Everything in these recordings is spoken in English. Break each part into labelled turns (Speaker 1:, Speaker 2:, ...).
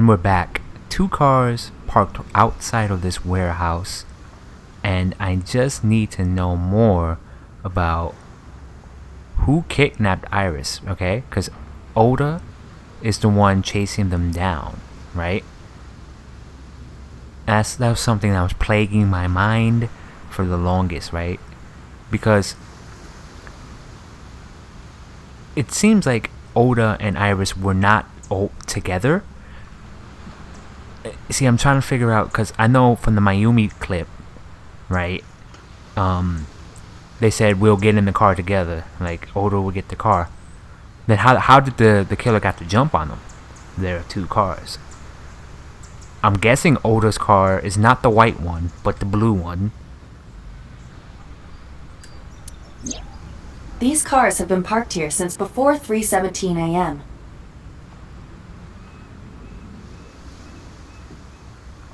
Speaker 1: And we're back. 2 cars parked outside of this warehouse. And I just need to know more about who kidnapped Iris, okay? Because Oda is the one chasing them down, right? That was something that was plaguing my mind for the longest, right? Because it seems like Oda and Iris were not together. See, I'm trying to figure out, because I know from the Mayumi clip, right? They said we'll get in the car together. Like Oda will get the car. Then how did the killer got to jump on them? There are 2 cars. I'm guessing Oda's car is not the white one, but the blue one.
Speaker 2: These cars have been parked here since before 3:17 a.m.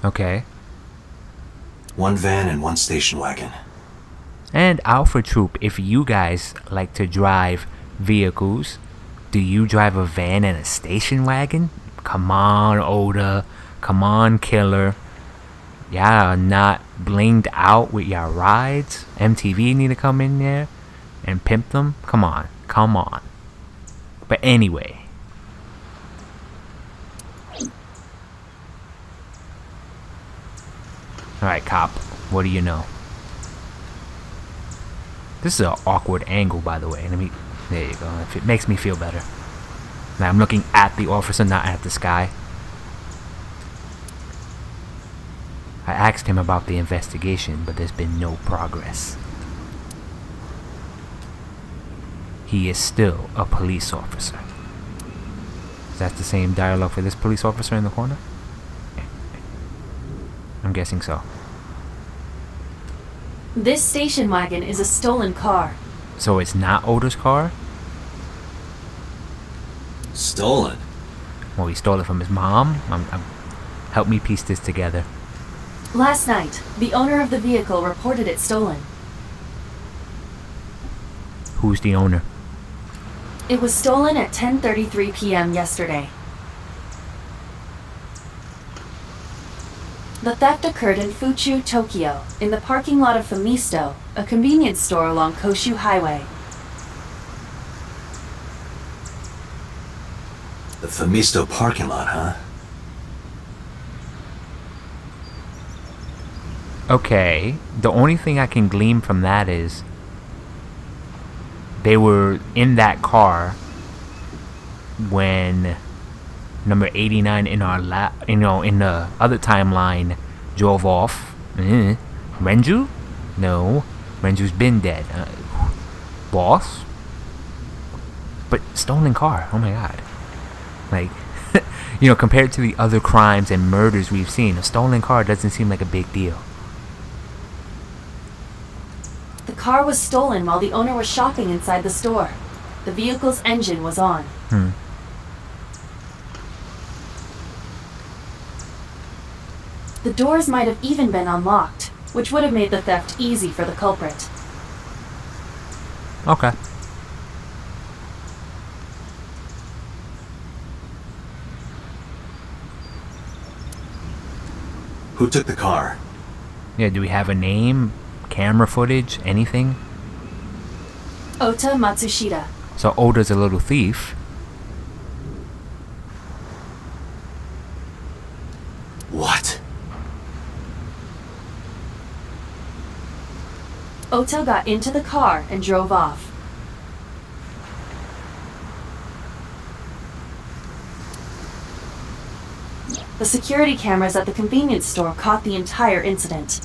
Speaker 1: Okay.
Speaker 3: 1 van and 1 station wagon.
Speaker 1: And Alpha Troupe, if you guys like to drive vehicles, do you drive a van and a station wagon? Come on, Oda. Come on, Killer. Y'all not blinged out with y'all rides. MTV need to come in there and pimp them. Come on. Come on. But anyway. Alright, cop. What do you know? This is an awkward angle, by the way. There you go. It makes me feel better. Now I'm looking at the officer, not at the sky. I asked him about the investigation, but there's been no progress. He is still a police officer. Is that the same dialogue for this police officer in the corner? I'm guessing so.
Speaker 2: This station wagon is a stolen car.
Speaker 1: So it's not Oda's car?
Speaker 3: Stolen?
Speaker 1: Well, he stole it from his mom? Help me piece this together.
Speaker 2: Last night, the owner of the vehicle reported it stolen.
Speaker 1: Who's the owner?
Speaker 2: It was stolen at 10:33 p.m. yesterday. The theft occurred in Fuchu, Tokyo, in the parking lot of Famisto, a convenience store along Koshu Highway.
Speaker 3: The Famisto parking lot, huh?
Speaker 1: Okay, the only thing I can glean from that is they were in that car when number 89 in our in the other timeline drove off. Renju? No, Renju's been dead. Boss? But stolen car. Oh my god. Like, compared to the other crimes and murders we've seen, a stolen car doesn't seem like a big deal.
Speaker 2: The car was stolen while the owner was shopping inside the store. The vehicle's engine was on. The doors might have even been unlocked, which would have made the theft easy for the culprit.
Speaker 1: Okay.
Speaker 3: Who took the car?
Speaker 1: Yeah, do we have a name? Camera footage? Anything?
Speaker 2: Ota Matsushita.
Speaker 1: So Oda's a little thief.
Speaker 3: What?
Speaker 2: Ota got into the car and drove off. The security cameras at the convenience store caught the entire incident.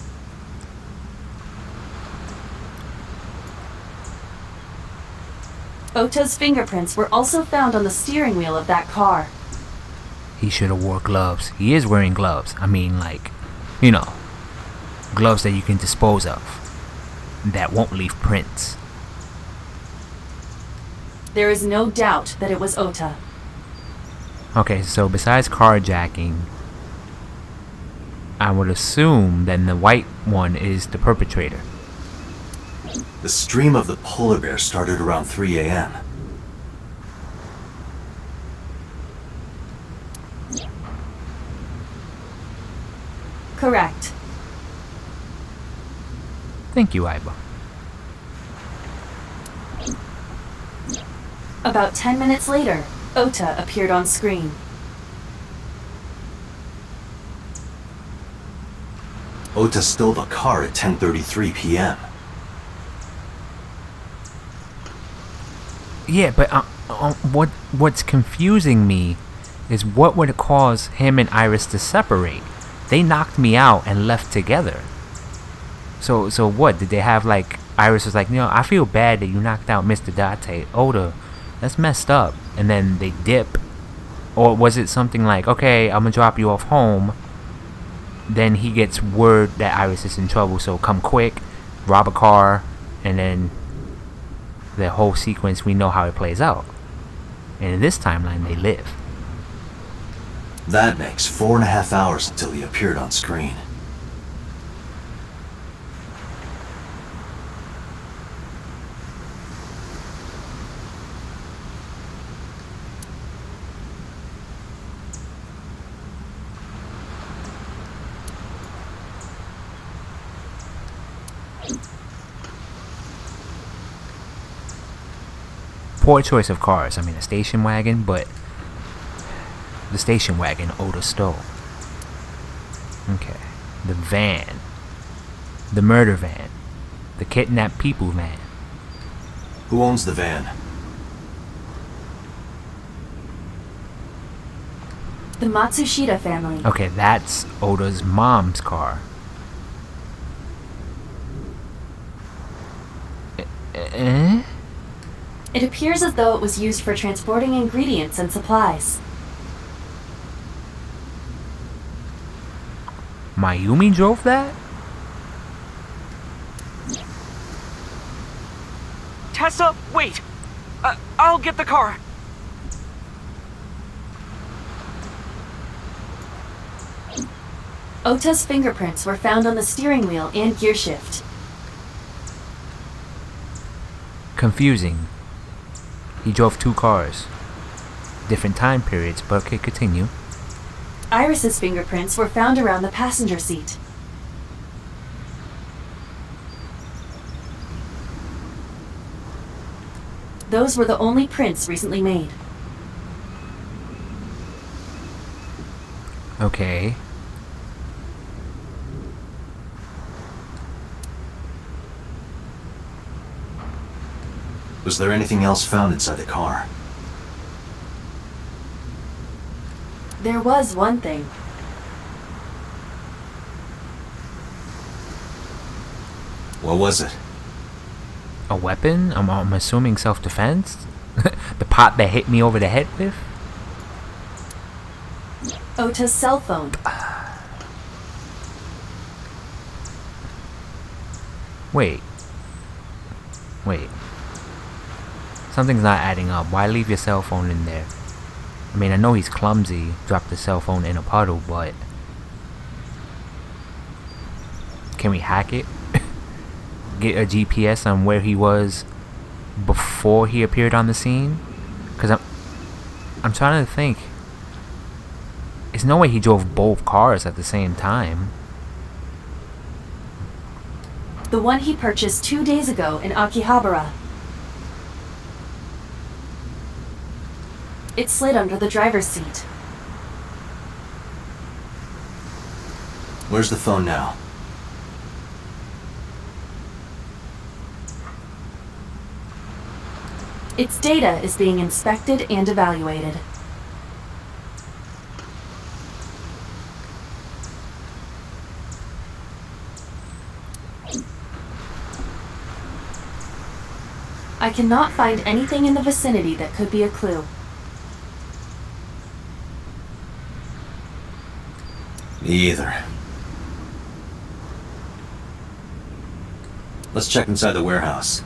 Speaker 2: Ota's fingerprints were also found on the steering wheel of that car.
Speaker 1: He should have wore gloves. He is wearing gloves. I mean, like, gloves that you can dispose of. That won't leave prints.
Speaker 2: There is no doubt that it was Ota.
Speaker 1: Okay, so besides carjacking, I would assume then the white one is the perpetrator.
Speaker 3: The stream of the polar bear started around 3 a.m.
Speaker 2: Correct.
Speaker 1: Thank you, Aiba.
Speaker 2: About 10 minutes later, Ota appeared on screen.
Speaker 3: Ota stole the car at 10:33 p.m.
Speaker 1: Yeah, but what's confusing me is what would cause him and Iris to separate? They knocked me out and left together. So what? Did they have like Iris was like, I feel bad that you knocked out Mr. Date. Oda, that's messed up. And then they dip. Or was it something like, okay, I'm gonna drop you off home. Then he gets word that Iris is in trouble, so come quick, rob a car, and then the whole sequence, we know how it plays out. And in this timeline, they live.
Speaker 3: That makes 4.5 hours until he appeared on screen.
Speaker 1: Poor choice of cars. I mean, a station wagon, but the station wagon Oda stole. Okay. The van. The murder van. The kidnapped people van.
Speaker 3: Who owns the van?
Speaker 2: The Matsushita family.
Speaker 1: Okay, that's Oda's mom's car. Eh?
Speaker 2: It appears as though it was used for transporting ingredients and supplies.
Speaker 1: Mayumi drove that?
Speaker 4: Tessa, wait! I'll get the car.
Speaker 2: Ota's fingerprints were found on the steering wheel and gearshift.
Speaker 1: Confusing. He drove 2 cars. Different time periods, but okay, continue.
Speaker 2: Iris's fingerprints were found around the passenger seat. Those were the only prints recently made.
Speaker 1: Okay.
Speaker 3: Was there anything else found inside the car?
Speaker 2: There was one thing.
Speaker 3: What was it?
Speaker 1: A weapon? I'm assuming self-defense? The pot that hit me over the head with?
Speaker 2: Ota's cell phone.
Speaker 1: Wait. Something's not adding up. Why leave your cell phone in there? I mean, I know he's clumsy. Dropped the cell phone in a puddle, but... Can we hack it? Get a GPS on where he was before he appeared on the scene? Because I'm trying to think. There's no way he drove both cars at the same time.
Speaker 2: The one he purchased 2 days ago in Akihabara. It slid under the driver's seat.
Speaker 3: Where's the phone now?
Speaker 2: Its data is being inspected and evaluated. I cannot find anything in the vicinity that could be a clue.
Speaker 3: Me either. Let's check inside the warehouse.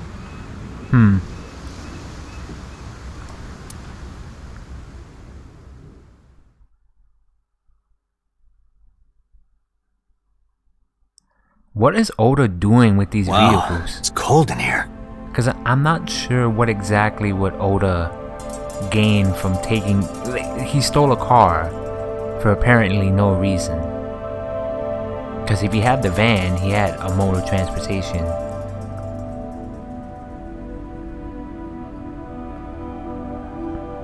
Speaker 1: What is Oda doing with these
Speaker 3: Wow,
Speaker 1: vehicles?
Speaker 3: it's cold in here.
Speaker 1: Because I'm not sure what exactly what Oda gained from taking... He stole a car for apparently no reason. Because if he had the van, he had a mode of transportation.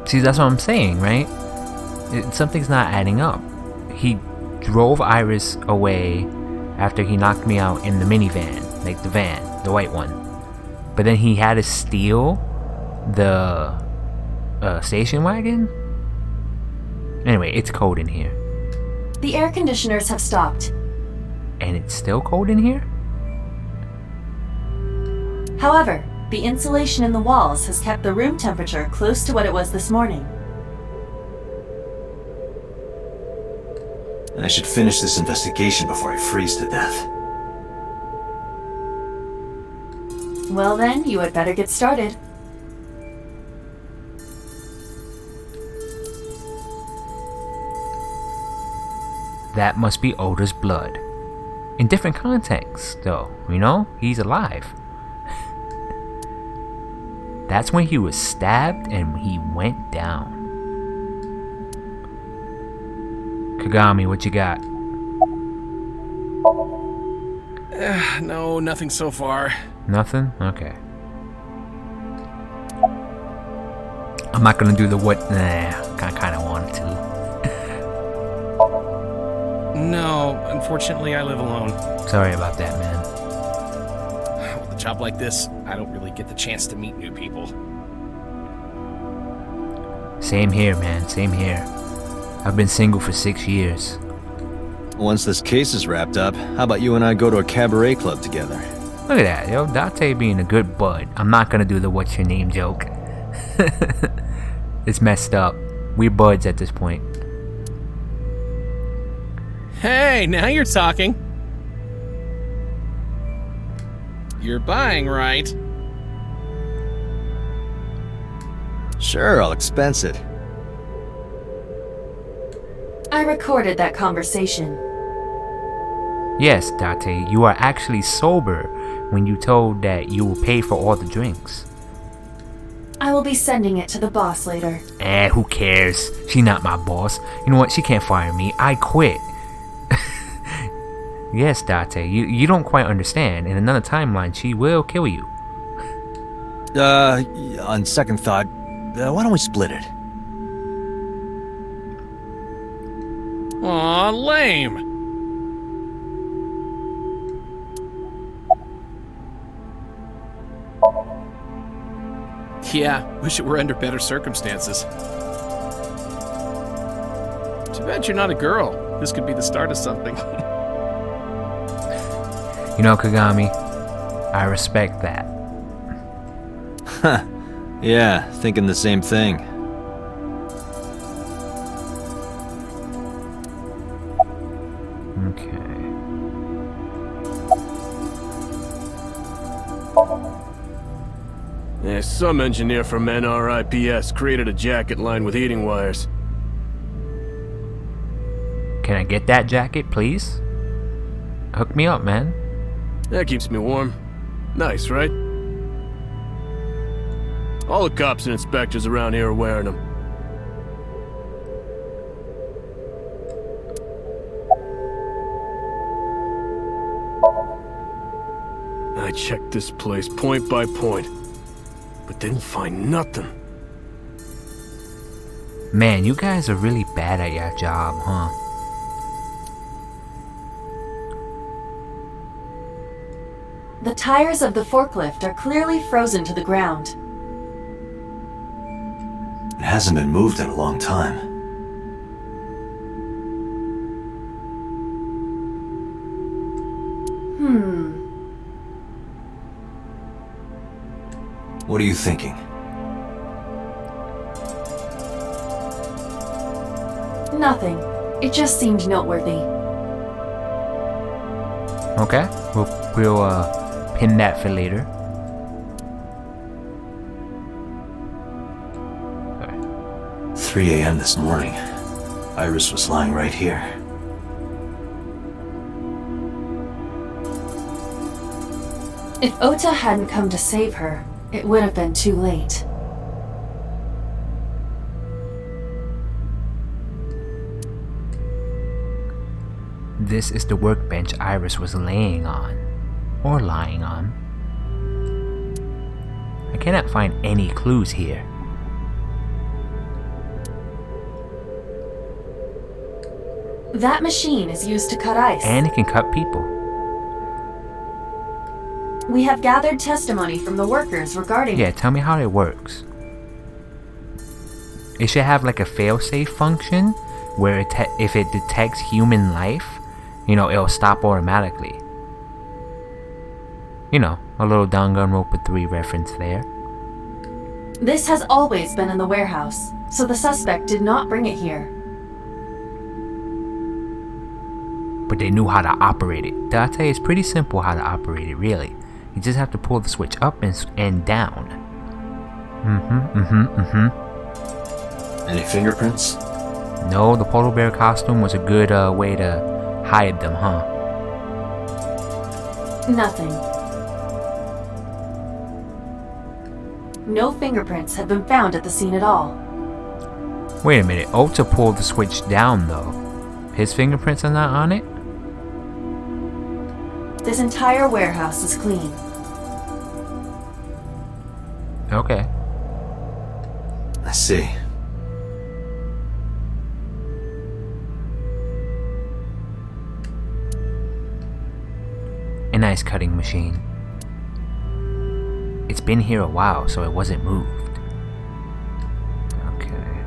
Speaker 1: See, that's what I'm saying, right? Something's not adding up. He drove Iris away after he knocked me out in the minivan, like the van, the white one. But then he had to steal the station wagon? Anyway, it's cold in here.
Speaker 2: The air conditioners have stopped.
Speaker 1: And it's still cold in here?
Speaker 2: However, the insulation in the walls has kept the room temperature close to what it was this morning.
Speaker 3: I should finish this investigation before I freeze to death.
Speaker 2: Well then, you had better get started.
Speaker 1: That must be Oda's blood. In different contexts, though, you know? He's alive. That's when he was stabbed and he went down. Kagami, what you got?
Speaker 5: No, nothing so far.
Speaker 1: Nothing? Okay. I'm not gonna do the what. Nah, I kinda wanted to.
Speaker 5: No, unfortunately, I live alone.
Speaker 1: Sorry about that, man.
Speaker 5: With a job like this, I don't really get the chance to meet new people.
Speaker 1: Same here, man. Same here. I've been single for 6 years.
Speaker 6: Once this case is wrapped up, how about you and I go to a cabaret club together?
Speaker 1: Look at that, yo. Date being a good bud. I'm not gonna do the what's your name joke. It's messed up. We're buds at this point.
Speaker 5: Hey, now you're talking. You're buying, right?
Speaker 6: Sure, I'll expense it.
Speaker 2: I recorded that conversation.
Speaker 1: Yes, Date, you are actually sober when you told that you will pay for all the drinks.
Speaker 2: I will be sending it to the boss later.
Speaker 1: Who cares? She not my boss. You know what? She can't fire me. I quit. Yes, Date, you don't quite understand. In another timeline, she will kill you.
Speaker 6: On second thought, why don't we split it?
Speaker 5: Aw, lame. Yeah, wish it were under better circumstances. Too bad you're not a girl. This could be the start of something.
Speaker 1: You know, Kagami, I respect that.
Speaker 6: Huh. Yeah, thinking the same thing.
Speaker 1: Okay.
Speaker 7: Yeah, some engineer from NRIPS created a jacket lined with heating wires.
Speaker 1: Can I get that jacket, please? Hook me up, man.
Speaker 7: That keeps me warm. Nice, right? All the cops and inspectors around here are wearing them. I checked this place point by point, but didn't find nothing.
Speaker 1: Man, you guys are really bad at your job, huh?
Speaker 2: The tires of the forklift are clearly frozen to the ground.
Speaker 3: It hasn't been moved in a long time. What are you thinking?
Speaker 2: Nothing. It just seemed noteworthy.
Speaker 1: Okay, we'll pin that for later.
Speaker 3: 3 a.m. this morning. Iris was lying right here.
Speaker 2: If Ota hadn't come to save her, it would have been too late.
Speaker 1: this is the workbench Iris was laying on. Or lying on. I cannot find any clues here.
Speaker 2: That machine is used to cut ice.
Speaker 1: And it can cut people.
Speaker 2: We have gathered testimony from the workers regarding
Speaker 1: Yeah,
Speaker 2: it.
Speaker 1: tell me how it works. It should have like a failsafe function where if it detects human life, you know, it'll stop automatically. You know, a little Danganronpa 3 reference there.
Speaker 2: This has always been in the warehouse, so the suspect did not bring it here.
Speaker 1: But they knew how to operate it. Did I tell you, it's pretty simple how to operate it, really. You just have to pull the switch up and down.
Speaker 3: Any fingerprints?
Speaker 1: No, the polar bear costume was a good way to hide them, huh?
Speaker 2: Nothing. No fingerprints have been found at the scene at all.
Speaker 1: Wait a minute, Ota pulled the switch down though. His fingerprints are not on it?
Speaker 2: This entire warehouse is clean.
Speaker 1: Okay.
Speaker 3: I see.
Speaker 1: An ice cutting machine. It's been here a while, so it wasn't moved. Okay.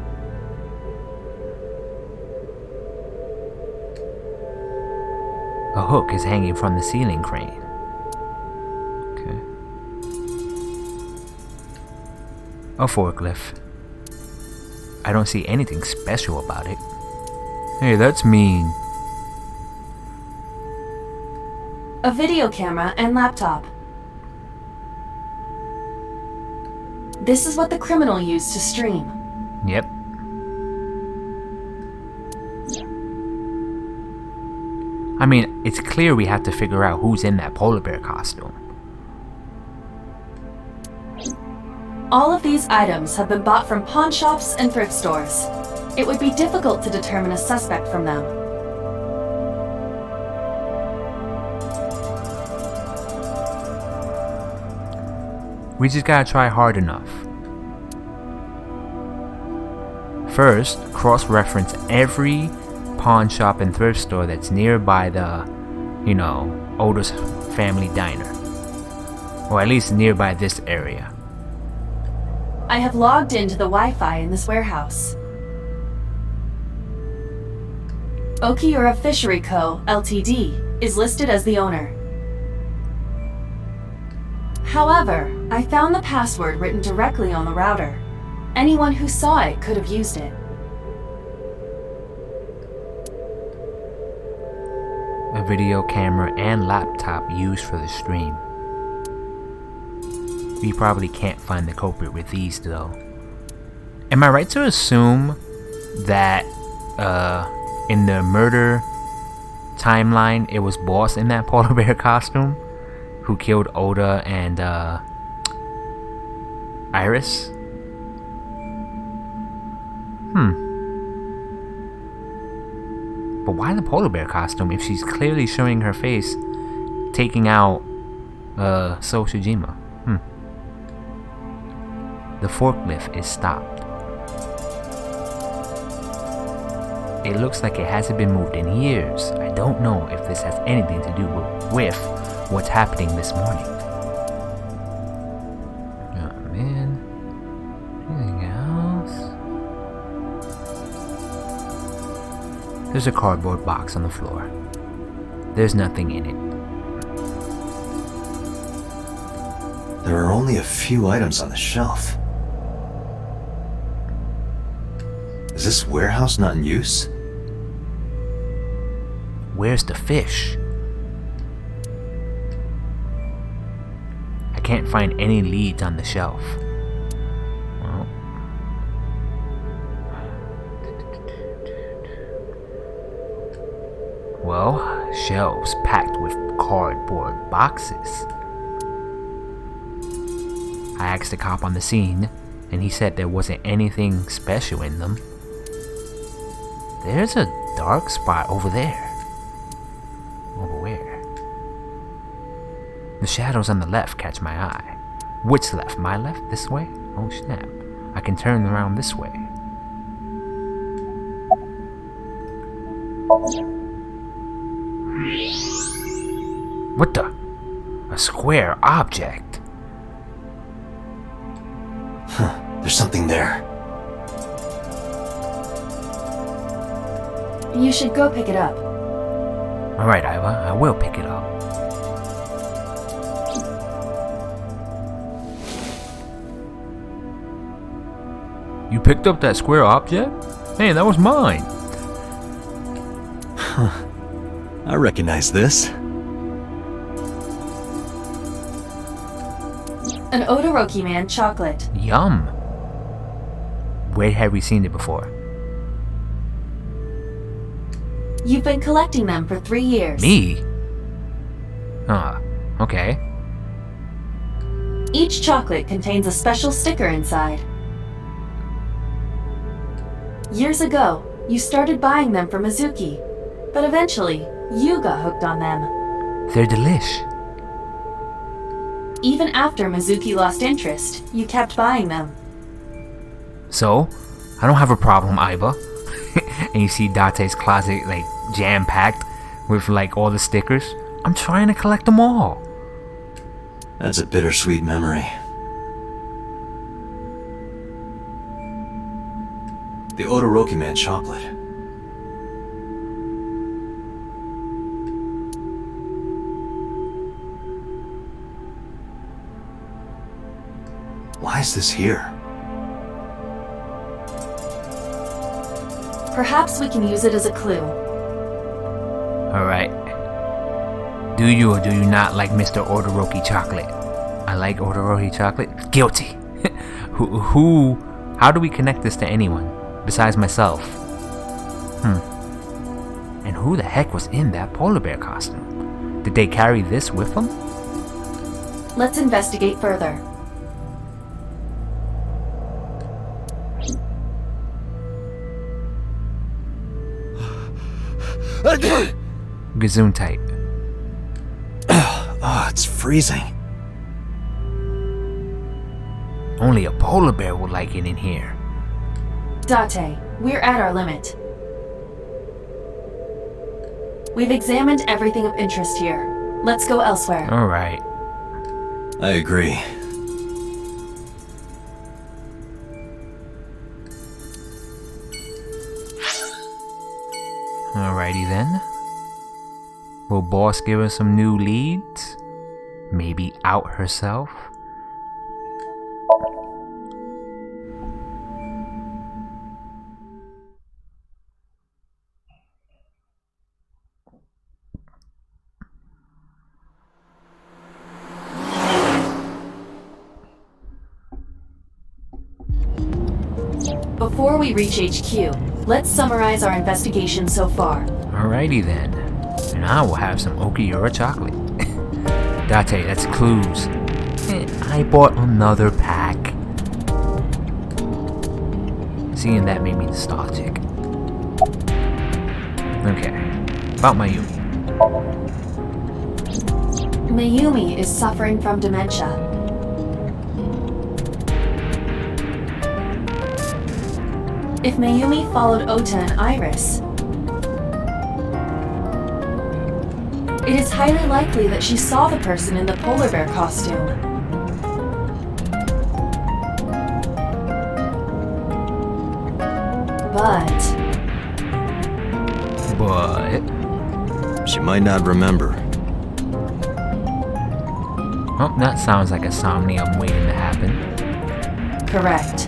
Speaker 1: A hook is hanging from the ceiling crane. Okay. A forklift. I don't see anything special about it. Hey, that's mean.
Speaker 2: A video camera and laptop. This is what the criminal used to stream.
Speaker 1: Yep. I mean, it's clear we have to figure out who's in that polar bear costume.
Speaker 2: All of these items have been bought from pawn shops and thrift stores. It would be difficult to determine a suspect from them.
Speaker 1: We just gotta try hard enough. First, cross-reference every pawn shop and thrift store that's nearby the, you know, Oda's family diner. Or at least nearby this area.
Speaker 2: I have logged into the Wi-Fi in this warehouse. Okiura Fishery Co., Ltd. is listed as the owner. However, I found the password written directly on the router. Anyone who saw it could have used it.
Speaker 1: A video camera and laptop used for the stream. We probably can't find the culprit with these though. Am I right to assume that in the murder timeline it was Boss in that polar bear costume who killed Oda and Iris? But why the polar bear costume if she's clearly showing her face taking out So Shijima? The forklift is stopped. It looks like it hasn't been moved in years. I don't know if this has anything to do with what's happening this morning. Oh man. Anything else? There's a cardboard box on the floor. There's nothing in it.
Speaker 3: There are only a few items on the shelf. Is this warehouse not in use?
Speaker 1: Where's the fish? I can't find any leads on the shelf. Well, shelves packed with cardboard boxes. I asked the cop on the scene, and he said there wasn't anything special in them. There's a dark spot over there. The shadows on the left catch my eye. Which left? My left? This way? Oh snap. I can turn around this way. What the? A square object.
Speaker 3: There's something there.
Speaker 2: You should go pick it up.
Speaker 1: Alright, Iva, I will pick it up. You picked up that square object? Hey, that was mine.
Speaker 3: I recognize this.
Speaker 2: An Odoroki-man chocolate.
Speaker 1: Yum. Where have we seen it before?
Speaker 2: You've been collecting them for 3 years.
Speaker 1: Me? Okay.
Speaker 2: Each chocolate contains a special sticker inside. Years ago, you started buying them for Mizuki, but eventually, you got hooked on them.
Speaker 1: They're delish.
Speaker 2: Even after Mizuki lost interest, you kept buying them.
Speaker 1: So, I don't have a problem, Iva. And you see Date's closet like jam-packed with like all the stickers. I'm trying to collect them all.
Speaker 3: That's a bittersweet memory. The Odoroki-man chocolate. Why is this here?
Speaker 2: Perhaps we can use it as a clue.
Speaker 1: Alright. Do you or do you not like Mr. Odoroki chocolate? I like Odoroki chocolate. Guilty. How do we connect this to anyone besides myself? And who the heck was in that polar bear costume? Did they carry this with them?
Speaker 2: Let's investigate further.
Speaker 1: Gesundheit.
Speaker 3: Oh, it's freezing.
Speaker 1: Only a polar bear would like it in here.
Speaker 2: Date, we're at our limit. We've examined everything of interest here. Let's go elsewhere.
Speaker 1: Alright.
Speaker 3: I agree.
Speaker 1: Alrighty then. Will boss give us some new leads? Maybe out herself?
Speaker 2: Before we reach HQ, let's summarize our investigation so far.
Speaker 1: Alrighty then. And I will have some Okiura chocolate. Date, that's clues. I bought another pack. Seeing that made me nostalgic. Okay. About Mayumi.
Speaker 2: Mayumi is suffering from dementia. If Mayumi followed Ota and Iris, it is highly likely that she saw the person in the polar bear costume. But
Speaker 6: She might not remember.
Speaker 1: Oh, that sounds like a Somnium waiting to happen.
Speaker 2: correct.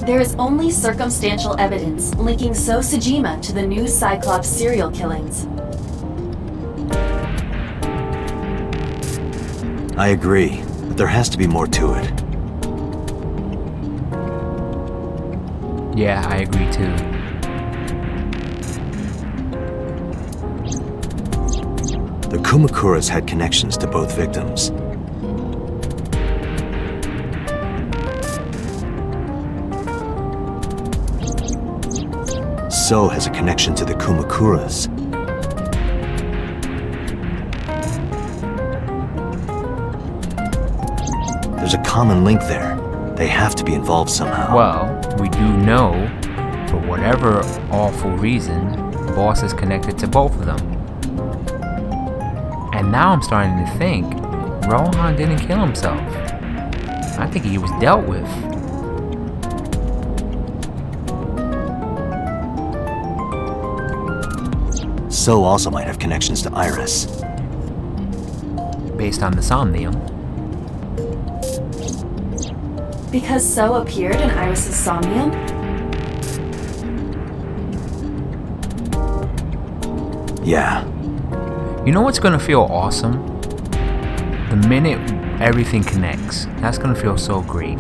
Speaker 2: There is only circumstantial evidence linking So Sejima to the new Cyclops serial killings.
Speaker 3: I agree, but there has to be more to it.
Speaker 1: Yeah, I agree too.
Speaker 3: The Kumakuras had connections to both victims. So has a connection to the Kumakuras. There's a common link there. They have to be involved somehow.
Speaker 1: Well, we do know, for whatever awful reason, Boss is connected to both of them. And now I'm starting to think Rohan didn't kill himself. I think he was dealt with.
Speaker 3: So also might have connections to Iris.
Speaker 1: Based on the Somnium.
Speaker 2: Because So appeared in Iris's Somnium?
Speaker 3: Yeah.
Speaker 1: You know what's gonna feel awesome? The minute everything connects. That's gonna feel so great.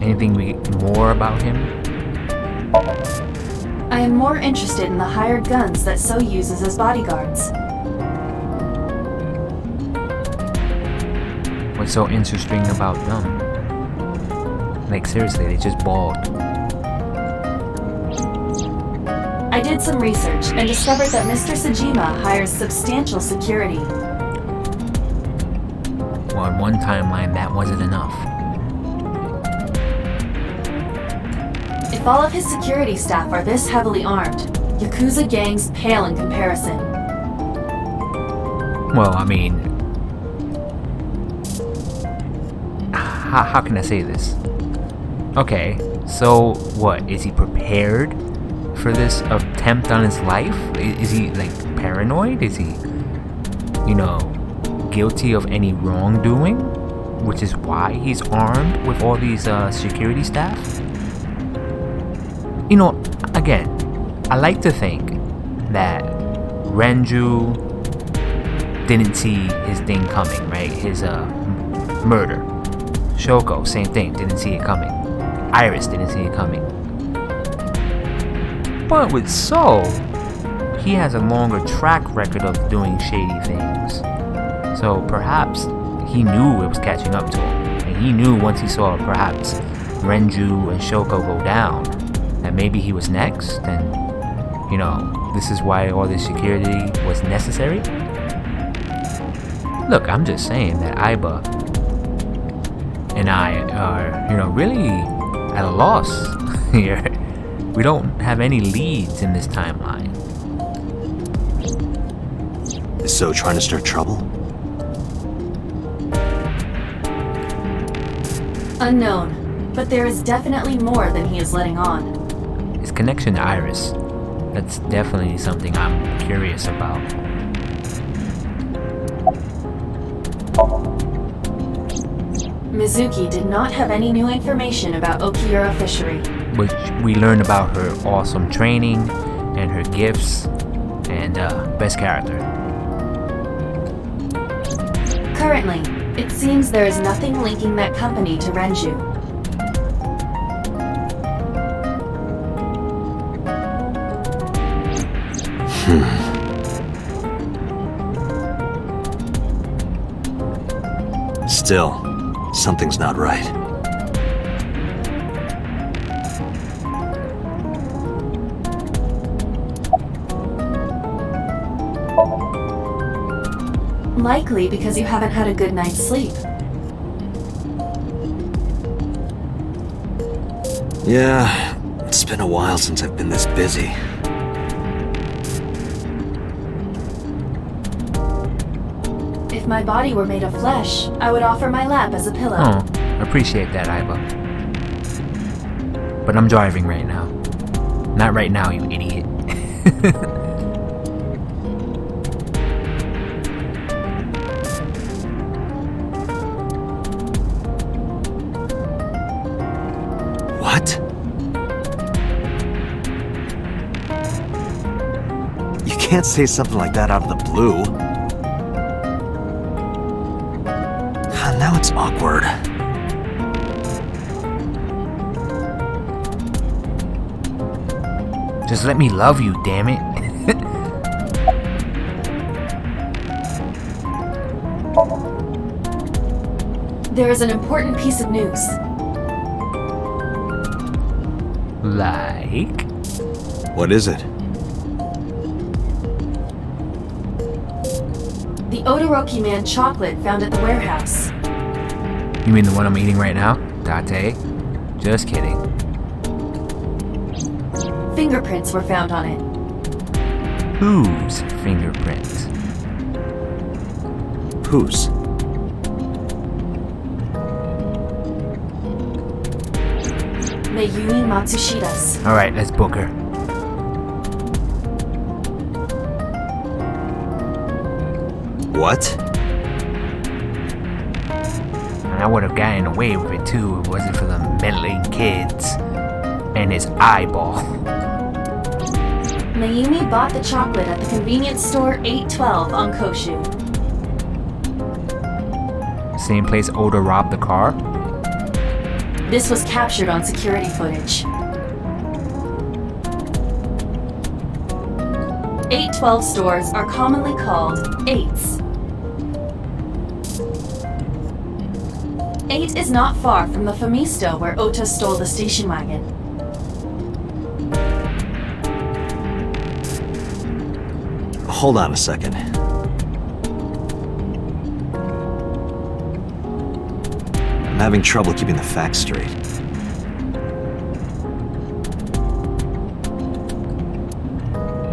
Speaker 1: Anything more about him?
Speaker 2: I am more interested in the hired guns that So uses as bodyguards.
Speaker 1: What's so interesting about them? Like seriously, they just bald.
Speaker 2: I did some research and discovered that Mr. Sajima hires substantial security.
Speaker 1: Well, in one timeline, that wasn't enough.
Speaker 2: If all of his security staff are this heavily armed, Yakuza gangs pale in comparison.
Speaker 1: Well, I mean, how can I say this? Okay, so what? Is he prepared for this attempt on his life? Is he like paranoid? Is he, guilty of any wrongdoing? Which is why he's armed with all these security staff? Again, I like to think that Renju didn't see his thing coming, right? His murder. Shoko, same thing, didn't see it coming. Iris didn't see it coming. But with So, he has a longer track record of doing shady things. So perhaps he knew it was catching up to him. And he knew once he saw perhaps Renju and Shoko go down, that maybe he was next, and, this is why all this security was necessary. Look, I'm just saying that Aiba and I are, really at a loss here. We don't have any leads in this timeline.
Speaker 3: Is So trying to start trouble?
Speaker 2: Unknown, but there is definitely more than he is letting on.
Speaker 1: His connection to Iris, that's definitely something I'm curious about.
Speaker 2: Mizuki did not have any new information about Okiura Fishery.
Speaker 1: Which we learned about her awesome training and her gifts and best character.
Speaker 2: Currently, it seems there is nothing linking that company to Renju.
Speaker 3: Still, something's not right.
Speaker 2: Likely because you haven't had a good night's sleep.
Speaker 3: Yeah, it's been a while since I've been this busy.
Speaker 2: If my body were made of flesh, I would offer my lap as a pillow.
Speaker 1: Oh, appreciate that, Aiba. But I'm driving right now. Not right now, you idiot.
Speaker 3: What? You can't say something like that out of the blue. Now it's awkward.
Speaker 1: Just let me love you, damn it.
Speaker 2: There is an important piece of news.
Speaker 1: Like?
Speaker 6: What is it?
Speaker 2: The Odoroki-man chocolate found at the warehouse.
Speaker 1: You mean the one I'm eating right now? Date? Just kidding.
Speaker 2: Fingerprints were found on it.
Speaker 1: Whose fingerprints?
Speaker 6: Whose?
Speaker 2: Mayumi Matsushida's.
Speaker 1: Alright, let's book her.
Speaker 6: What?
Speaker 1: I would have gotten away with it too if it wasn't for the meddling kids and his eyeball.
Speaker 2: Mayumi bought the chocolate at the convenience store 812 on Koshu.
Speaker 1: Same place Oda robbed the car?
Speaker 2: This was captured on security footage. 812 stores are commonly called 8s. 8 is not far from the Famisto where Ota stole the station wagon.
Speaker 6: Hold on a second. I'm having trouble keeping the facts straight.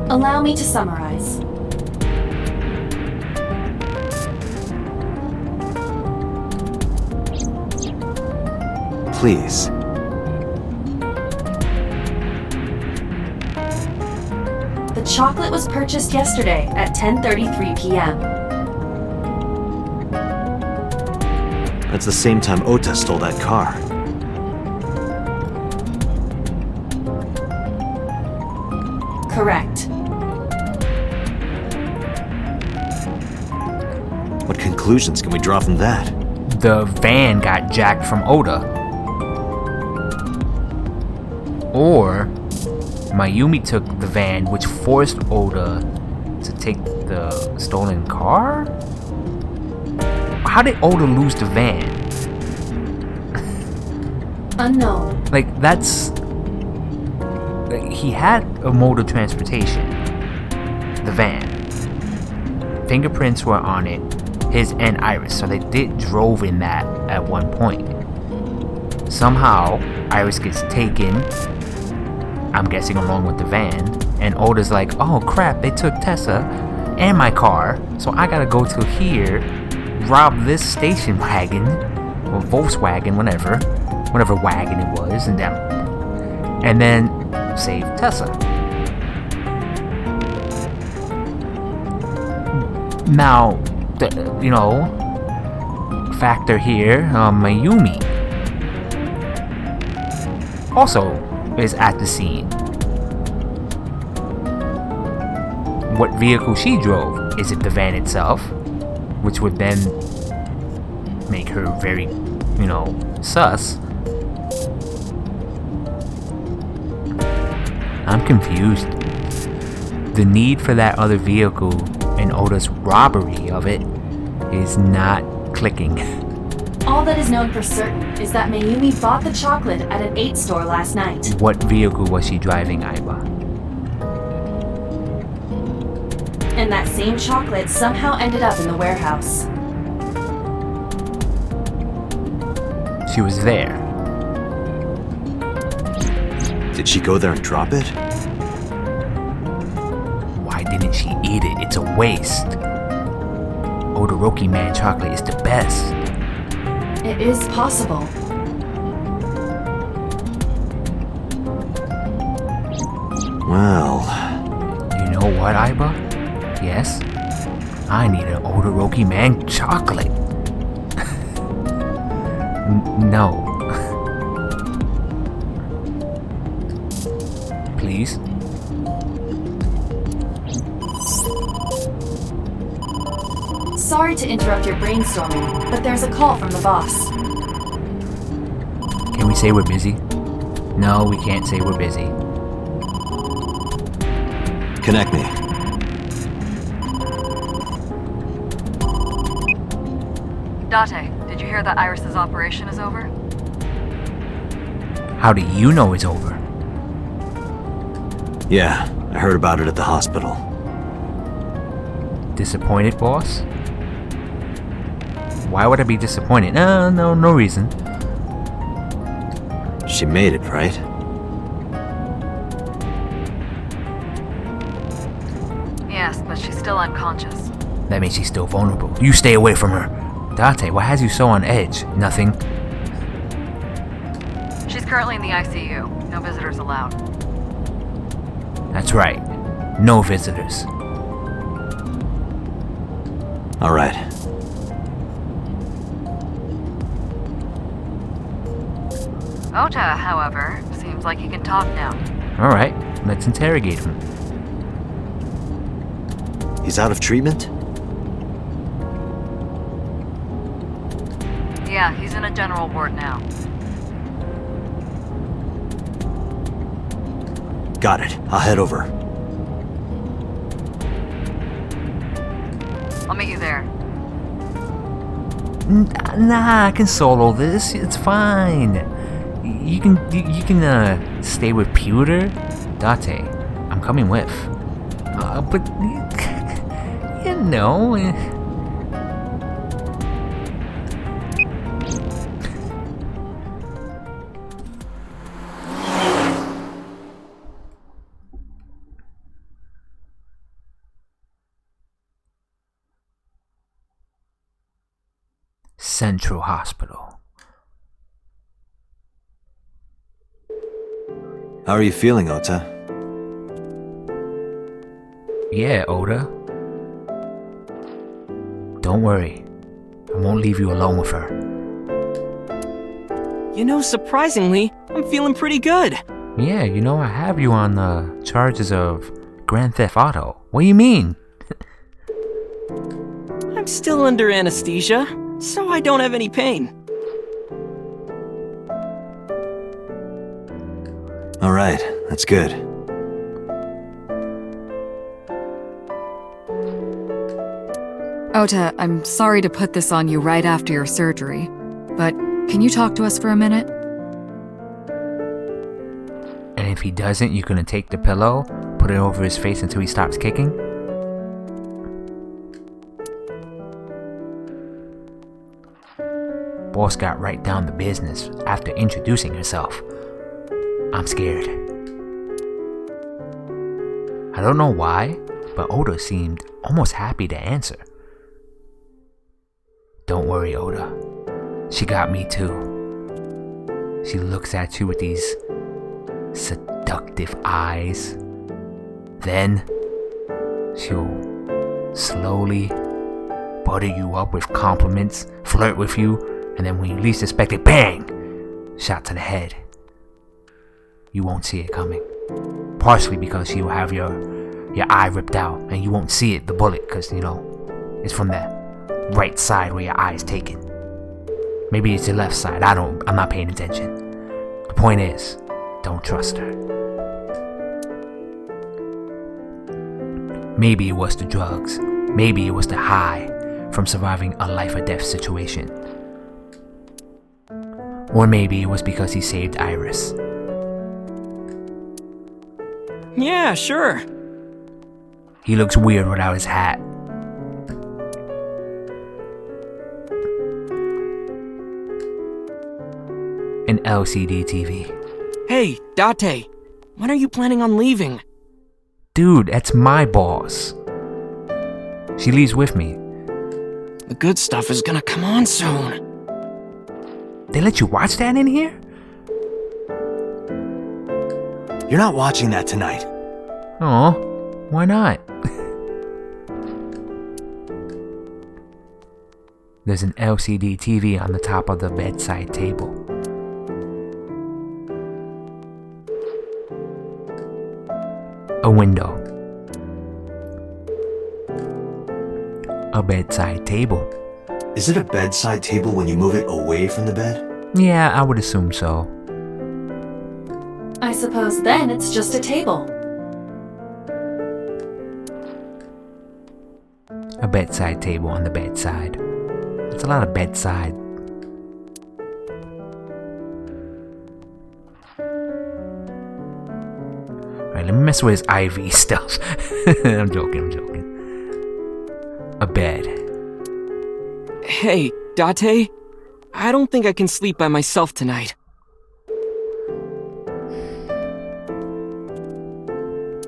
Speaker 2: Allow me to summarize.
Speaker 6: Please.
Speaker 2: The chocolate was purchased yesterday at 10:33 p.m.
Speaker 6: That's the same time Ota stole that car.
Speaker 2: Correct.
Speaker 6: What conclusions can we draw from that?
Speaker 1: The van got jacked from Oda. Or Mayumi took the van, which forced Oda to take the stolen car? How did Oda lose the van?
Speaker 2: Unknown.
Speaker 1: Like, that's... He had a mode of transportation. The van. Fingerprints were on it. His and Iris. So they drove in that at one point. Somehow, Iris gets taken, I'm guessing along with the van, and Oda's like, oh crap, they took Tessa and my car, so I gotta go to here, rob this station wagon, or Volkswagen, whatever wagon it was, and then save Tessa. Now, factor here, Mayumi also is at the scene. What vehicle she drove? Is it the van itself? Which would then make her very, sus. I'm confused. The need for that other vehicle and Oda's robbery of it is not clicking.
Speaker 2: All that is known for certain is that Mayumi bought the chocolate at an 8 store last night.
Speaker 1: What vehicle was she driving, Aiba?
Speaker 2: And that same chocolate somehow ended up in the warehouse.
Speaker 1: She was there.
Speaker 6: Did she go there and drop it?
Speaker 1: Why didn't she eat it? It's a waste. Odoroki-man chocolate is the best.
Speaker 2: It is possible.
Speaker 6: Well...
Speaker 1: You know what, Aiba? Yes? I need an Odoroki-man chocolate. No. Please?
Speaker 2: Sorry to interrupt your brainstorming, but there's a call from the boss.
Speaker 1: Can we say we're busy? No, we can't say we're busy.
Speaker 6: Connect me.
Speaker 8: Date, did you hear that Iris's operation is over?
Speaker 1: How do you know it's over?
Speaker 6: Yeah, I heard about it at the hospital.
Speaker 1: Disappointed, boss? Why would I be disappointed? No reason.
Speaker 6: She made it, right?
Speaker 8: Yes, but she's still unconscious.
Speaker 1: That means she's still vulnerable. You stay away from her. Date, what has you so on edge? Nothing.
Speaker 8: She's currently in the ICU. No visitors allowed.
Speaker 1: That's right. No visitors.
Speaker 6: All right.
Speaker 8: Ota, however, seems like he can talk now.
Speaker 1: Alright, let's interrogate him.
Speaker 6: He's out of treatment?
Speaker 8: Yeah, he's in a general ward now.
Speaker 6: Got it. I'll head over.
Speaker 8: I'll meet you there.
Speaker 1: Nah, I can solo this. It's fine. You can stay with Pewter? Date, I'm coming with. But you know. Central Hospital.
Speaker 6: How are you feeling, Ota?
Speaker 1: Yeah, Oda. Don't worry. I won't leave you alone with her.
Speaker 4: You know, surprisingly, I'm feeling pretty good.
Speaker 1: Yeah, you know, I have you on charges of Grand Theft Auto. What do you mean?
Speaker 4: I'm still under anesthesia, so I don't have any pain.
Speaker 6: All right, that's good.
Speaker 9: Ota, I'm sorry to put this on you right after your surgery, but can you talk to us for a minute?
Speaker 1: And if he doesn't, you're gonna take the pillow, put it over his face until he stops kicking? Boss got right down to business after introducing herself. I'm scared. I don't know why, but Oda seemed almost happy to answer. Don't worry, Oda. She got me too. She looks at you with these seductive eyes. Then she'll slowly butter you up with compliments, flirt with you, and then when you least expect it, bang! Shot to the head. You won't see it coming. Partially because she'll have your eye ripped out, and you won't see it, the bullet, because, you know, it's from the right side where your eye is taken. Maybe it's your left side. I'm not paying attention. The point is, don't trust her. Maybe it was the drugs. Maybe it was the high from surviving a life or death situation. Or maybe it was because he saved Iris.
Speaker 4: Yeah, sure.
Speaker 1: He looks weird without his hat. An LCD TV.
Speaker 4: Hey, Date, when are you planning on leaving?
Speaker 1: Dude, that's my boss. She leaves with me.
Speaker 4: The good stuff is gonna come on soon.
Speaker 1: They let you watch that in here?
Speaker 6: You're not watching that tonight.
Speaker 1: Aw, why not? There's an LCD TV on the top of the bedside table. A window. A bedside table.
Speaker 3: Is it a bedside table when you move it away from the bed?
Speaker 1: Yeah, I would assume so.
Speaker 2: I suppose then it's just a table.
Speaker 1: A bedside table on the bedside. It's a lot of bedside. Alright, Alright, let me mess with his IV stuff. I'm joking. A bed.
Speaker 4: Hey, Date? I don't think I can sleep by myself tonight.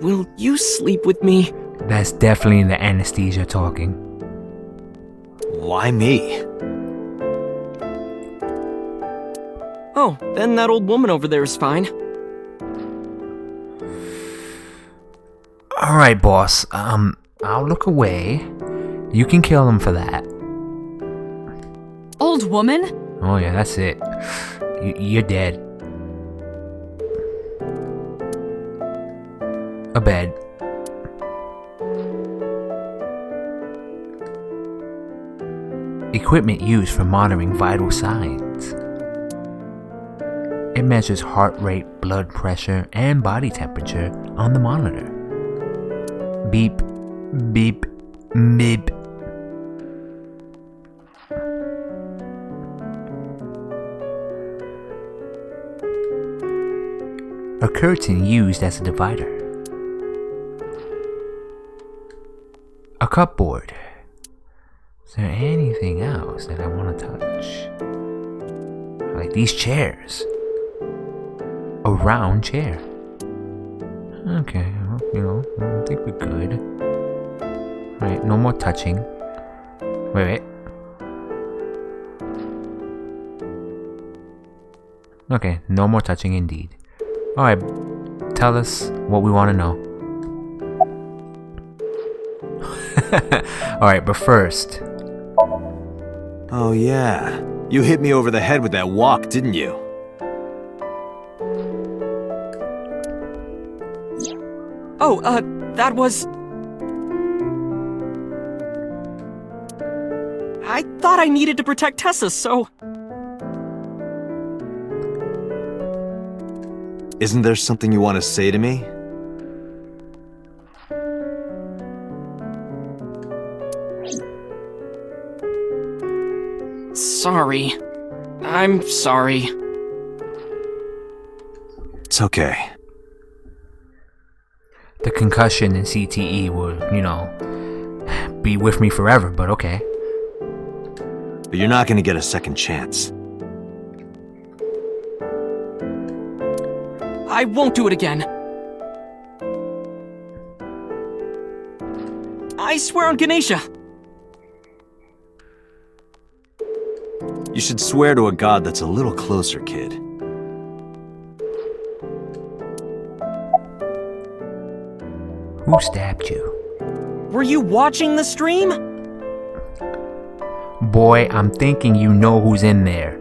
Speaker 4: Will you sleep with me?
Speaker 1: That's definitely the anesthesia talking.
Speaker 6: Why me?
Speaker 4: Oh, then that old woman over there is fine.
Speaker 1: Alright, boss. I'll look away. You can kill him for that.
Speaker 9: Old woman?
Speaker 1: Oh yeah, that's it. You're dead. A bed. Equipment used for monitoring vital signs. It measures heart rate, blood pressure, and body temperature on the monitor. Beep, beep, beep. A curtain used as a divider. A cupboard. Is there anything else that I want to touch? Like these chairs. A round chair. Okay, well, I think we're good. Alright, no more touching. Wait. Okay, no more touching indeed. Alright, tell us what we want to know. Alright, but first.
Speaker 6: Oh yeah, you hit me over the head with that walk, didn't you?
Speaker 4: Oh, that was... I thought I needed to protect Tessa, so...
Speaker 6: Isn't there something you want to say to me?
Speaker 4: Sorry. I'm sorry.
Speaker 6: It's okay.
Speaker 1: The concussion and CTE will, be with me forever, but okay.
Speaker 6: But you're not gonna get a second chance.
Speaker 4: I won't do it again. I swear on Ganesha.
Speaker 6: You should swear to a god that's a little closer, kid.
Speaker 1: Who stabbed you?
Speaker 4: Were you watching the stream?
Speaker 1: Boy, I'm thinking you know who's in there.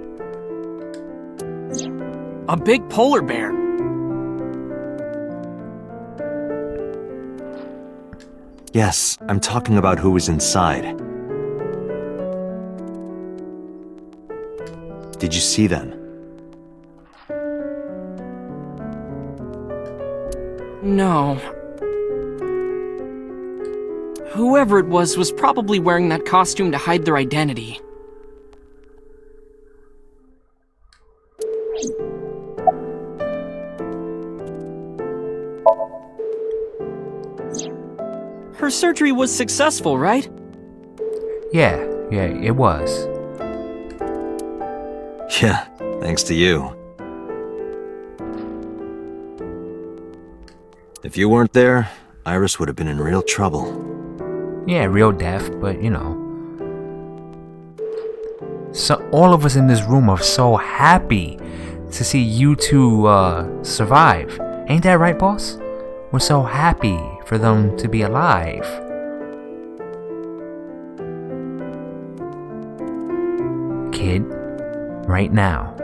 Speaker 4: A big polar bear.
Speaker 6: Yes, I'm talking about who was inside. Did you see them?
Speaker 4: No. Whoever it was probably wearing that costume to hide their identity. Her surgery was successful, right?
Speaker 1: Yeah, it was.
Speaker 6: Yeah, thanks to you. If you weren't there, Iris would have been in real trouble.
Speaker 1: Yeah, real death, but So all of us in this room are so happy to see you two survive. Ain't that right, boss? We're so happy for them to be alive. Kid, right now,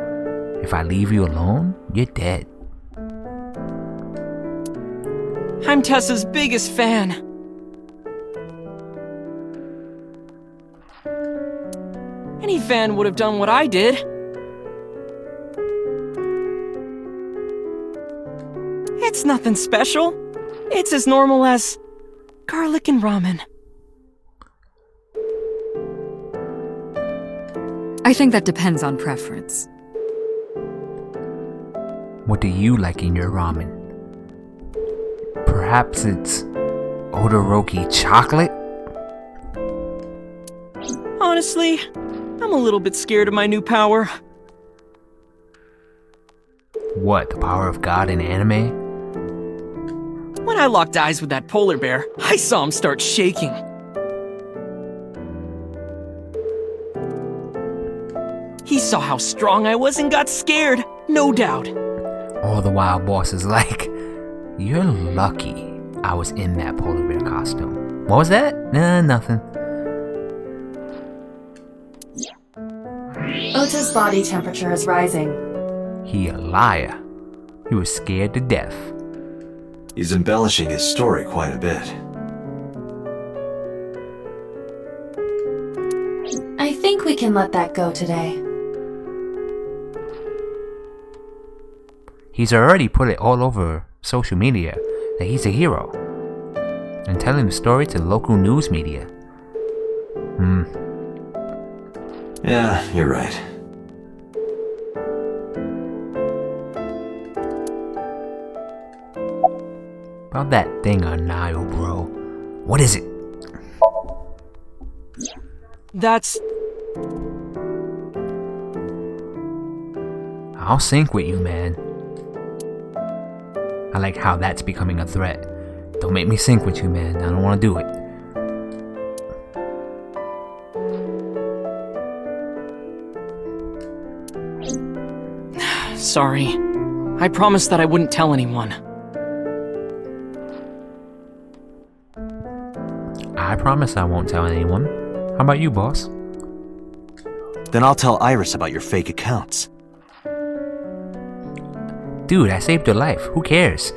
Speaker 1: if I leave you alone, you're dead.
Speaker 4: I'm Tessa's biggest fan. Any fan would have done what I did. It's nothing special. It's as normal as garlic and ramen.
Speaker 9: I think that depends on preference.
Speaker 1: What do you like in your ramen? Perhaps it's Odoroki chocolate?
Speaker 4: Honestly, I'm a little bit scared of my new power.
Speaker 1: What, the power of God in anime?
Speaker 4: When I locked eyes with that polar bear, I saw him start shaking. He saw how strong I was and got scared, no doubt.
Speaker 1: All the while, boss is like, you're lucky I was in that polar bear costume. What was that? Nothing.
Speaker 2: Ota's body temperature is rising.
Speaker 1: He a liar. He was scared to death.
Speaker 3: He's embellishing his story quite a bit.
Speaker 2: I think we can let that go today.
Speaker 1: He's already put it all over social media that he's a hero. And telling the story to local news media.
Speaker 3: Yeah, you're right.
Speaker 1: About that thing on Nile, bro. What is it?
Speaker 4: That's...
Speaker 1: I'll sync with you, man. I like how that's becoming a threat. Don't make me sync with you, man. I don't want to do it.
Speaker 4: Sorry. I promised that I wouldn't tell anyone.
Speaker 1: I promise I won't tell anyone. How about you, boss?
Speaker 6: Then I'll tell Iris about your fake accounts.
Speaker 1: Dude, I saved her life. Who cares?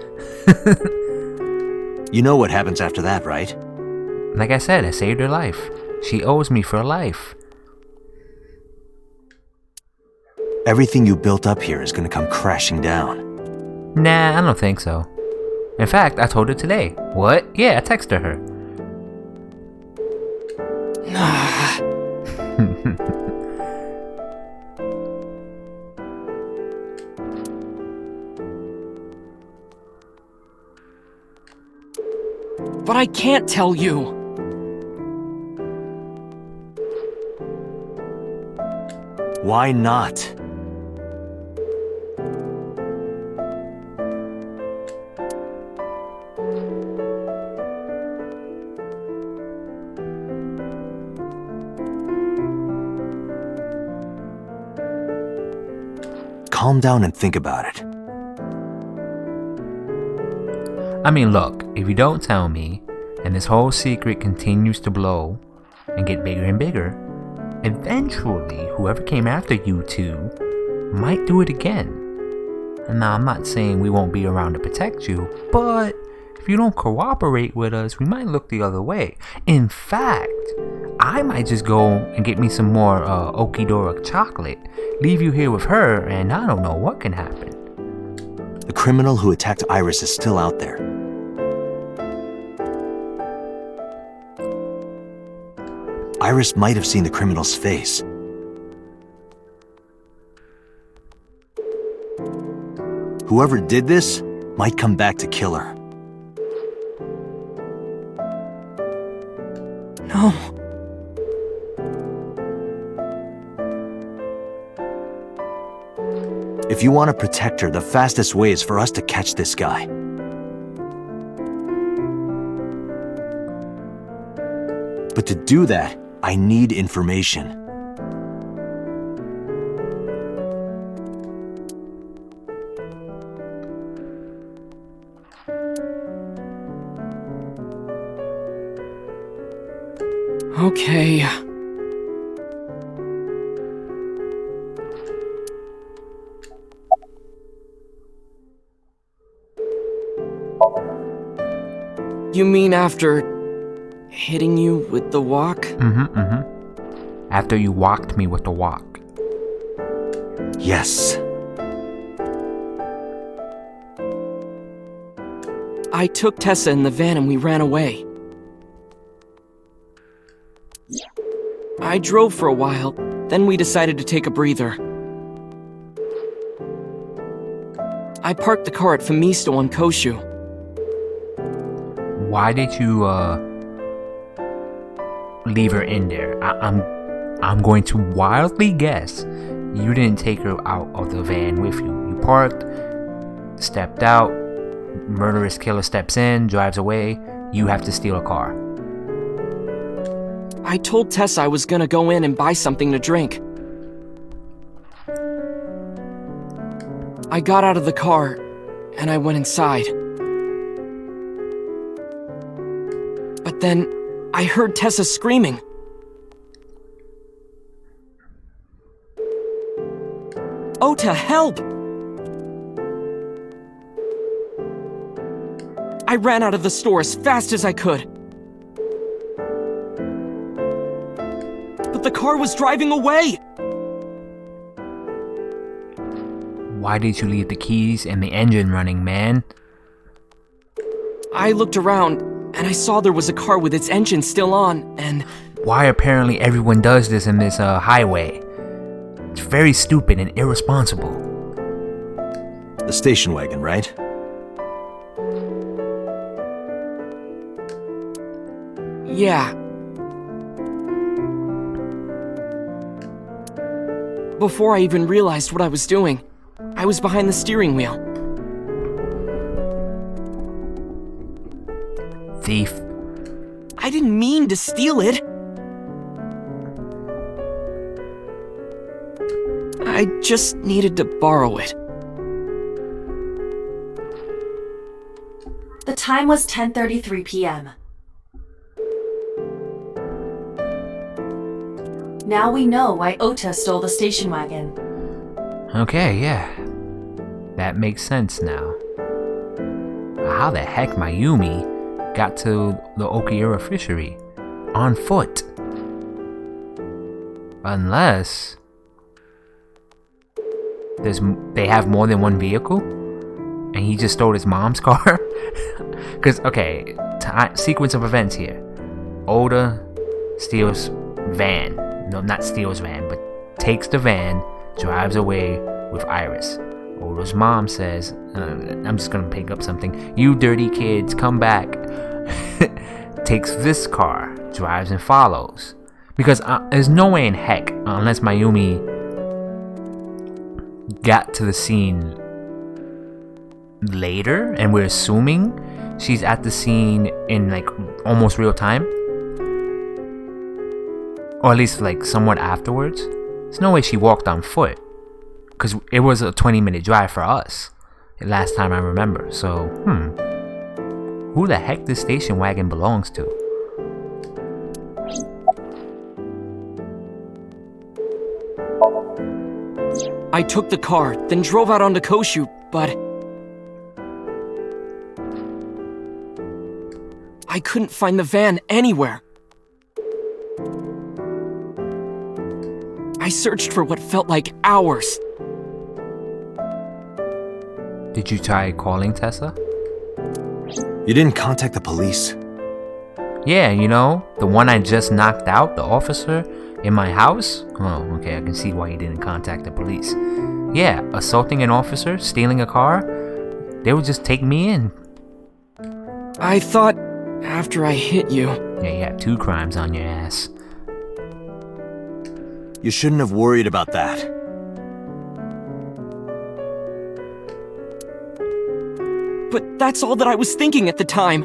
Speaker 6: You know what happens after that, right?
Speaker 1: Like I said, I saved her life. She owes me for life.
Speaker 6: Everything you built up here is gonna come crashing down.
Speaker 1: Nah, I don't think so. In fact, I told her today. What? Yeah, I texted her.
Speaker 4: But I can't tell you.
Speaker 6: Why not? Calm down and think about it.
Speaker 1: I mean, look, if you don't tell me, and this whole secret continues to blow and get bigger and bigger, eventually, whoever came after you two might do it again. And now, I'm not saying we won't be around to protect you, but if you don't cooperate with us, we might look the other way. In fact, I might just go and get me some more Okidora chocolate, leave you here with her, and I don't know what can happen.
Speaker 6: The criminal who attacked Iris is still out there. Iris might have seen the criminal's face. Whoever did this might come back to kill her.
Speaker 4: No.
Speaker 6: If you want to protect her, the fastest way is for us to catch this guy. But to do that, I need information.
Speaker 4: Okay. You mean after hitting you with the walk?
Speaker 1: After you walked me with the walk.
Speaker 6: Yes.
Speaker 4: I took Tessa in the van and we ran away. I drove for a while, then we decided to take a breather. I parked the car at Femisto on Koshu.
Speaker 1: why did you leave her in there? I'm going to wildly guess you didn't take her out of the van with you. You parked, stepped out, murderous killer steps in, drives away, you have to steal a car.
Speaker 4: I told Tessa I was gonna go in and buy something to drink. I got out of the car, and I went inside. But then, I heard Tessa screaming. Ota, help! I ran out of the store as fast as I could. But the car was driving away!
Speaker 1: Why did you leave the keys and the engine running, man?
Speaker 4: I looked around, and I saw there was a car with its engine still on, and...
Speaker 1: Why apparently everyone does this in this highway? It's very stupid and irresponsible.
Speaker 6: The station wagon, right?
Speaker 4: Yeah. Before I even realized what I was doing, I was behind the steering wheel.
Speaker 1: Thief.
Speaker 4: I didn't mean to steal it. I just needed to borrow it.
Speaker 2: The time was 10:33 p.m. Now we know why Ota stole the station wagon.
Speaker 1: Okay, yeah. That makes sense now. How the heck Mayumi got to the Okiura fishery on foot? Unless they have more than one vehicle and he just stole his mom's car. Because okay, sequence of events here. Oda steals van. No, not steals van, but takes the van, drives away with Iris. Oda's mom says, I'm just gonna pick up something. You dirty kids, come back. Takes this car, drives and follows. Because there's no way in heck, unless Mayumi got to the scene later, and we're assuming she's at the scene in like almost real time. Or at least like somewhat afterwards. There's no way she walked on foot. Because it was a 20-minute drive for us. Last time I remember. So, who the heck this station wagon belongs to?
Speaker 4: I took the car, then drove out onto Koshu, but... I couldn't find the van anywhere. I searched for what felt like hours.
Speaker 1: Did you try calling Tessa?
Speaker 6: You didn't contact the police?
Speaker 1: Yeah, you know, the one I just knocked out, the officer in my house? Oh, okay, I can see why you didn't contact the police. Yeah, assaulting an officer, stealing a car, they would just take me in.
Speaker 4: I thought after I hit you...
Speaker 1: Yeah, you have 2 crimes on your ass.
Speaker 6: You shouldn't have worried about that.
Speaker 4: But that's all that I was thinking at the time.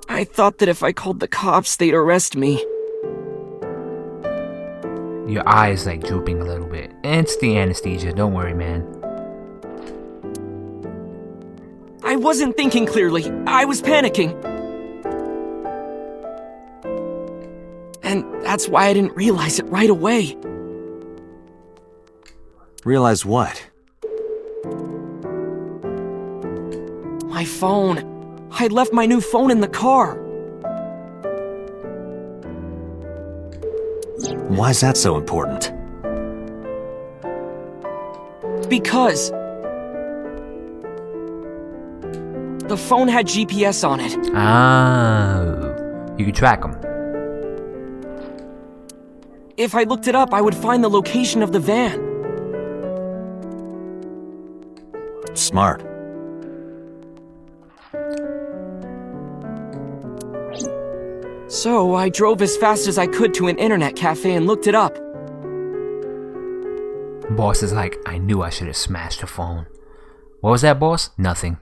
Speaker 4: I thought that if I called the cops, they'd arrest me.
Speaker 1: Your eyes like drooping a little bit. It's the anesthesia, don't worry, man.
Speaker 4: I wasn't thinking clearly. I was panicking. And that's why I didn't realize it right away.
Speaker 6: Realize what?
Speaker 4: My phone. I left my new phone in the car.
Speaker 6: Why's that so important?
Speaker 4: Because... the phone had GPS on it.
Speaker 1: Oh, you could track them.
Speaker 4: If I looked it up, I would find the location of the van.
Speaker 6: Smart.
Speaker 4: So I drove as fast as I could to an internet cafe and looked it up.
Speaker 1: Boss is like, I knew I should have smashed the phone. What was that, boss? Nothing.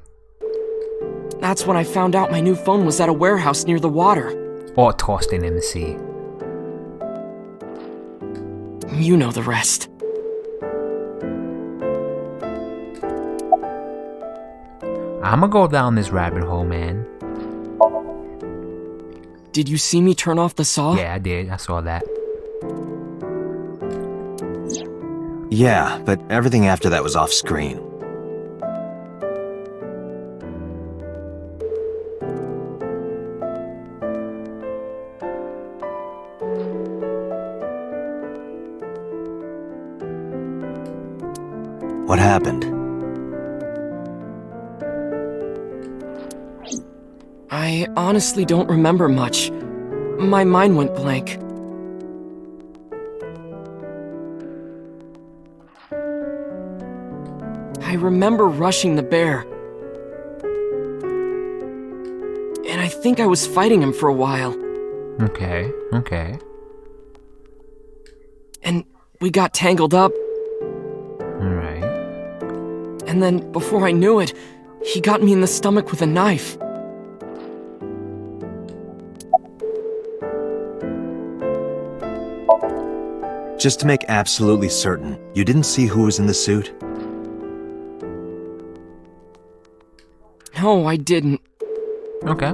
Speaker 4: That's when I found out my new phone was at a warehouse near the water.
Speaker 1: Or tossed it in the sea.
Speaker 4: You know the rest.
Speaker 1: I'ma go down this rabbit hole, man.
Speaker 4: Did you see me turn off the saw?
Speaker 1: Yeah, I did. I saw that.
Speaker 6: Yeah, but everything after that was off screen. What happened?
Speaker 4: I honestly don't remember much. My mind went blank. I remember rushing the bear. And I think I was fighting him for a while.
Speaker 1: Okay.
Speaker 4: And we got tangled up.
Speaker 1: Alright.
Speaker 4: And then, before I knew it, he got me in the stomach with a knife.
Speaker 6: Just to make absolutely certain, you didn't see who was in the suit?
Speaker 4: No, I didn't.
Speaker 1: Okay.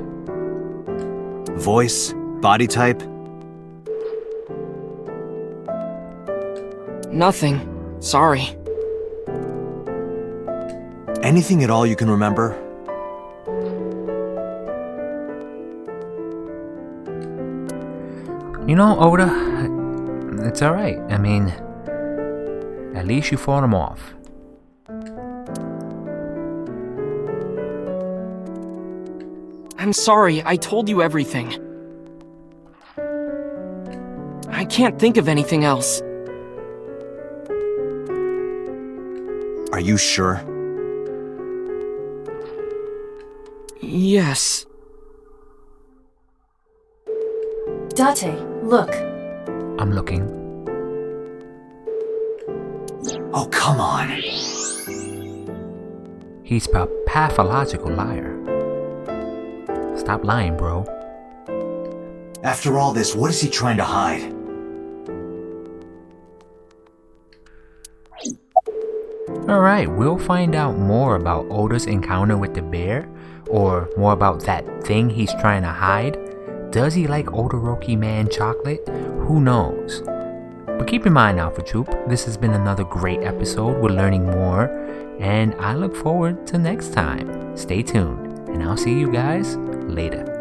Speaker 6: Voice? Body type?
Speaker 4: Nothing. Sorry.
Speaker 6: Anything at all you can remember?
Speaker 1: You know, Oda, it's alright. I mean, at least you fought him off.
Speaker 4: I'm sorry, I told you everything. I can't think of anything else.
Speaker 6: Are you sure?
Speaker 4: Yes.
Speaker 2: Date, look.
Speaker 1: I'm looking.
Speaker 3: Oh, come on.
Speaker 1: He's a pathological liar. Stop lying, bro.
Speaker 3: After all this, what is he trying to hide?
Speaker 1: Alright, we'll find out more about Oda's encounter with the bear, or more about that thing he's trying to hide. Does he like Odoroki-man chocolate? Who knows? But keep in mind, Alpha Troop, this has been another great episode. We're learning more, and I look forward to next time. Stay tuned, and I'll see you guys later.